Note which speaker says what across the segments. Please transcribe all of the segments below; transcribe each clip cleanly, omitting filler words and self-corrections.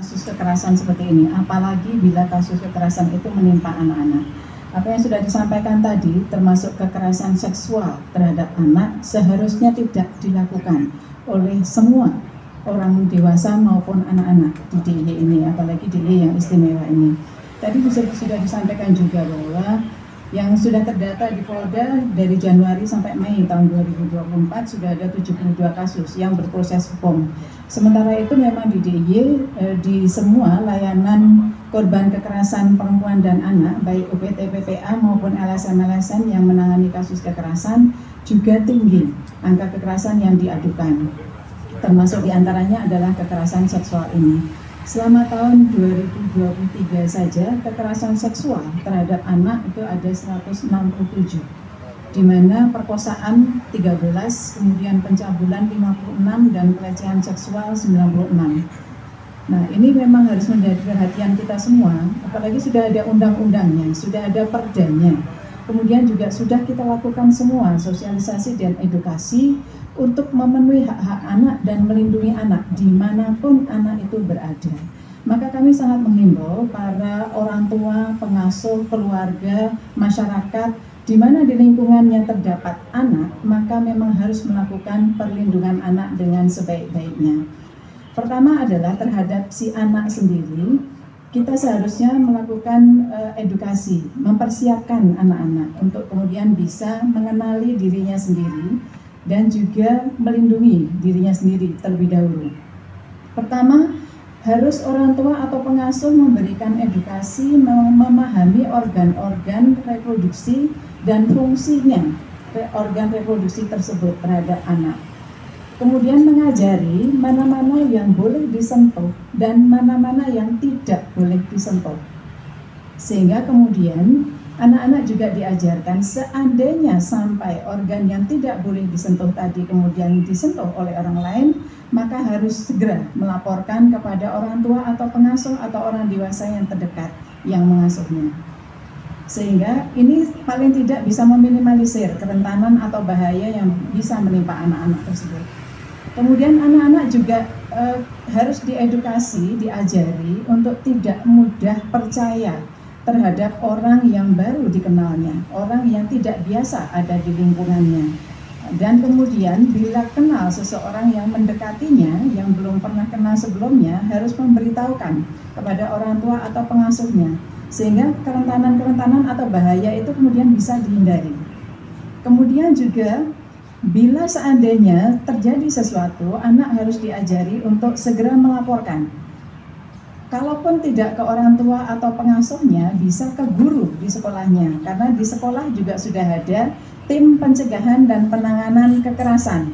Speaker 1: kasus kekerasan seperti ini, apalagi bila kasus kekerasan itu menimpa anak-anak. Apa yang sudah disampaikan tadi, termasuk kekerasan seksual terhadap anak, seharusnya tidak dilakukan oleh semua orang dewasa maupun anak-anak di DIY ini, apalagi DIY yang istimewa ini. Tadi sudah disampaikan juga bahwa yang sudah terdata di Polda dari Januari sampai Mei tahun 2024 sudah ada 72 kasus yang berproses hukum. Sementara itu memang di DIY di semua layanan korban kekerasan perempuan dan anak, baik UPT PPA maupun LSM-LSM yang menangani kasus kekerasan juga tinggi angka kekerasan yang diadukan. Termasuk diantaranya adalah kekerasan seksual ini. Selama tahun 2023 saja, kekerasan seksual terhadap anak itu ada 167, di mana perkosaan 13, kemudian pencabulan 56, dan pelecehan seksual 96. Nah, ini memang harus menjadi perhatian kita semua, apalagi sudah ada undang-undangnya, sudah ada perdanya. Kemudian juga sudah kita lakukan semua sosialisasi dan edukasi untuk memenuhi hak-hak anak dan melindungi anak dimanapun anak itu berada. Maka kami sangat menghimbau para orang tua, pengasuh, keluarga, masyarakat, di mana di lingkungannya terdapat anak, maka memang harus melakukan perlindungan anak dengan sebaik-baiknya. Pertama adalah terhadap si anak sendiri, kita seharusnya melakukan edukasi, mempersiapkan anak-anak untuk kemudian bisa mengenali dirinya sendiri dan juga melindungi dirinya sendiri terlebih dahulu. Pertama, harus orang tua atau pengasuh memberikan edukasi, memahami organ-organ reproduksi dan fungsinya organ reproduksi tersebut terhadap anak. Kemudian mengajari mana-mana yang boleh disentuh dan mana-mana yang tidak boleh disentuh. Sehingga kemudian anak-anak juga diajarkan seandainya sampai organ yang tidak boleh disentuh tadi kemudian disentuh oleh orang lain, maka harus segera melaporkan kepada orang tua atau pengasuh atau orang dewasa yang terdekat yang mengasuhnya. Sehingga ini paling tidak bisa meminimalisir kerentanan atau bahaya yang bisa menimpa anak-anak tersebut. Kemudian anak-anak juga harus diedukasi, diajari untuk tidak mudah percaya terhadap orang yang baru dikenalnya, orang yang tidak biasa ada di lingkungannya. Dan kemudian bila kenal seseorang yang mendekatinya, yang belum pernah kenal sebelumnya, harus memberitahukan kepada orang tua atau pengasuhnya, sehingga kerentanan-kerentanan atau bahaya itu kemudian bisa dihindari. Kemudian juga bila seandainya terjadi sesuatu, anak harus diajari untuk segera melaporkan. Kalaupun tidak ke orang tua atau pengasuhnya, bisa ke guru di sekolahnya, karena di sekolah juga sudah ada tim pencegahan dan penanganan kekerasan,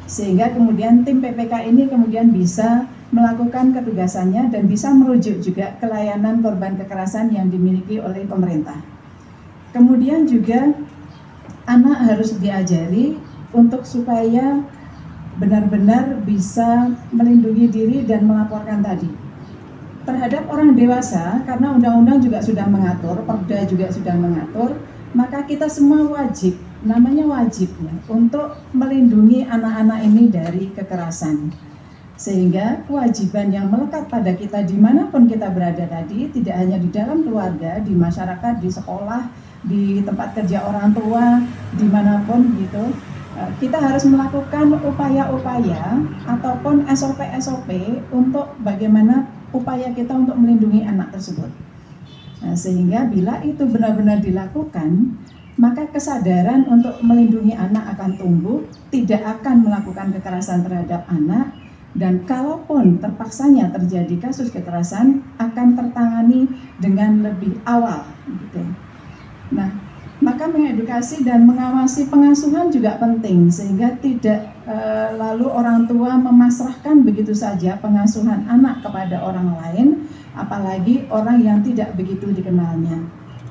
Speaker 1: sehingga kemudian tim PPK ini kemudian bisa melakukan ketugasannya dan bisa merujuk juga ke layanan korban kekerasan yang dimiliki oleh pemerintah. Kemudian juga anak harus diajari untuk supaya benar-benar bisa melindungi diri dan melaporkan tadi. Terhadap orang dewasa, karena undang-undang juga sudah mengatur, Perda juga sudah mengatur, maka kita semua wajib, namanya wajib ya, untuk melindungi anak-anak ini dari kekerasan. Sehingga kewajiban yang melekat pada kita dimanapun kita berada tadi, tidak hanya di dalam keluarga, di masyarakat, di sekolah, di tempat kerja orang tua, dimanapun gitu, kita harus melakukan upaya-upaya ataupun SOP-SOP untuk bagaimana upaya kita untuk melindungi anak tersebut. Nah, sehingga bila itu benar-benar dilakukan, maka kesadaran untuk melindungi anak akan tumbuh, tidak akan melakukan kekerasan terhadap anak, dan kalaupun terpaksanya terjadi kasus kekerasan, akan tertangani dengan lebih awal. Gitu. Nah, maka mengedukasi dan mengawasi pengasuhan juga penting, sehingga tidak lalu orang tua memasrahkan begitu saja pengasuhan anak kepada orang lain, apalagi orang yang tidak begitu dikenalnya.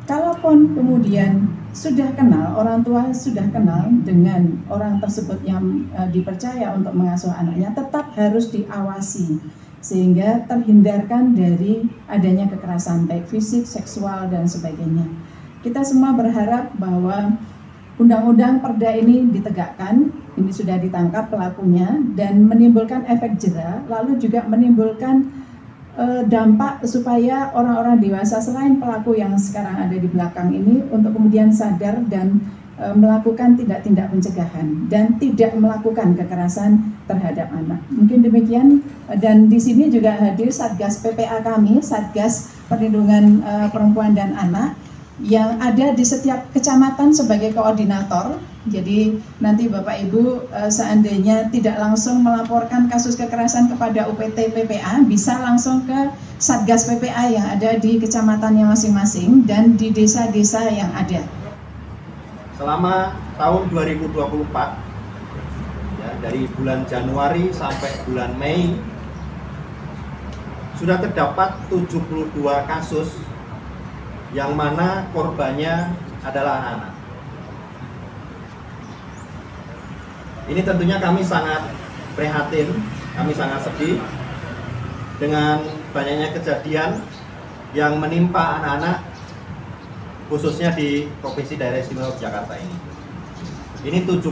Speaker 1: Kalaupun kemudian sudah kenal, orang tua sudah kenal dengan orang tersebut yang dipercaya untuk mengasuh anaknya, tetap harus diawasi sehingga terhindarkan dari adanya kekerasan baik fisik, seksual, dan sebagainya. Kita semua berharap bahwa undang-undang Perda ini ditegakkan, ini sudah ditangkap pelakunya dan menimbulkan efek jera, lalu juga menimbulkan dampak supaya orang-orang dewasa selain pelaku yang sekarang ada di belakang ini untuk kemudian sadar dan melakukan tindak-tindak pencegahan dan tidak melakukan kekerasan terhadap anak. Mungkin demikian, dan di sini juga hadir Satgas PPA kami, Satgas Perlindungan Perempuan dan Anak, yang ada di setiap kecamatan sebagai koordinator. Jadi nanti Bapak Ibu seandainya tidak langsung melaporkan kasus kekerasan kepada UPT PPA, bisa langsung ke Satgas PPA yang ada di kecamatannya masing-masing dan di desa-desa yang ada.
Speaker 2: Selama tahun 2024, ya, dari bulan Januari sampai bulan Mei, sudah terdapat 72 kasus yang mana korbannya adalah anak-anak. Ini tentunya kami sangat prihatin, kami sangat sedih dengan banyaknya kejadian yang menimpa anak-anak, khususnya di Provinsi Daerah Istimewa Yogyakarta ini. Ini 72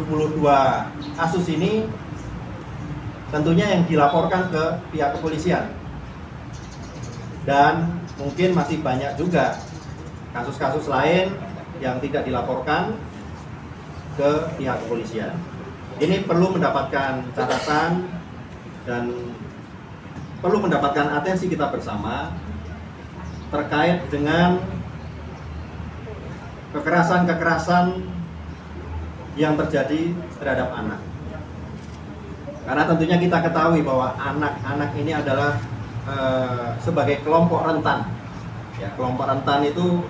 Speaker 2: kasus ini tentunya yang dilaporkan ke pihak kepolisian. Dan mungkin masih banyak juga kasus-kasus lain yang tidak dilaporkan ke pihak kepolisian. Ini perlu mendapatkan catatan dan perlu mendapatkan atensi kita bersama terkait dengan kekerasan-kekerasan yang terjadi terhadap anak. Karena tentunya kita ketahui bahwa anak-anak ini adalah sebagai kelompok rentan. Ya, kelompok rentan itu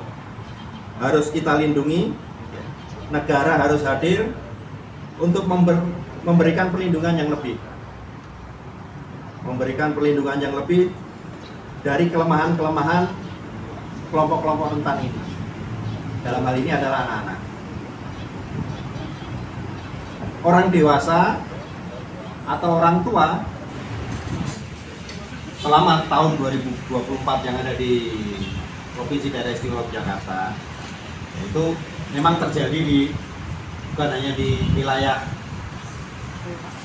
Speaker 2: harus kita lindungi. Negara harus hadir untuk memberikan perlindungan yang lebih. Memberikan perlindungan yang lebih dari kelemahan-kelemahan kelompok-kelompok rentan ini. Dalam hal ini adalah anak-anak. Orang dewasa atau orang tua selama tahun 2024 yang ada di Provinsi Daerah Istimewa Yogyakarta itu memang terjadi bukan hanya di wilayah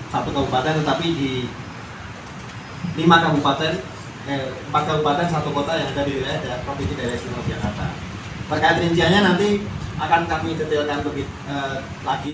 Speaker 2: satu kabupaten, tetapi di 4 kabupaten, 1 kota yang ada di wilayah Provinsi Daerah Istimewa Yogyakarta. Terkait rinciannya nanti akan kami detailkan lebih lagi.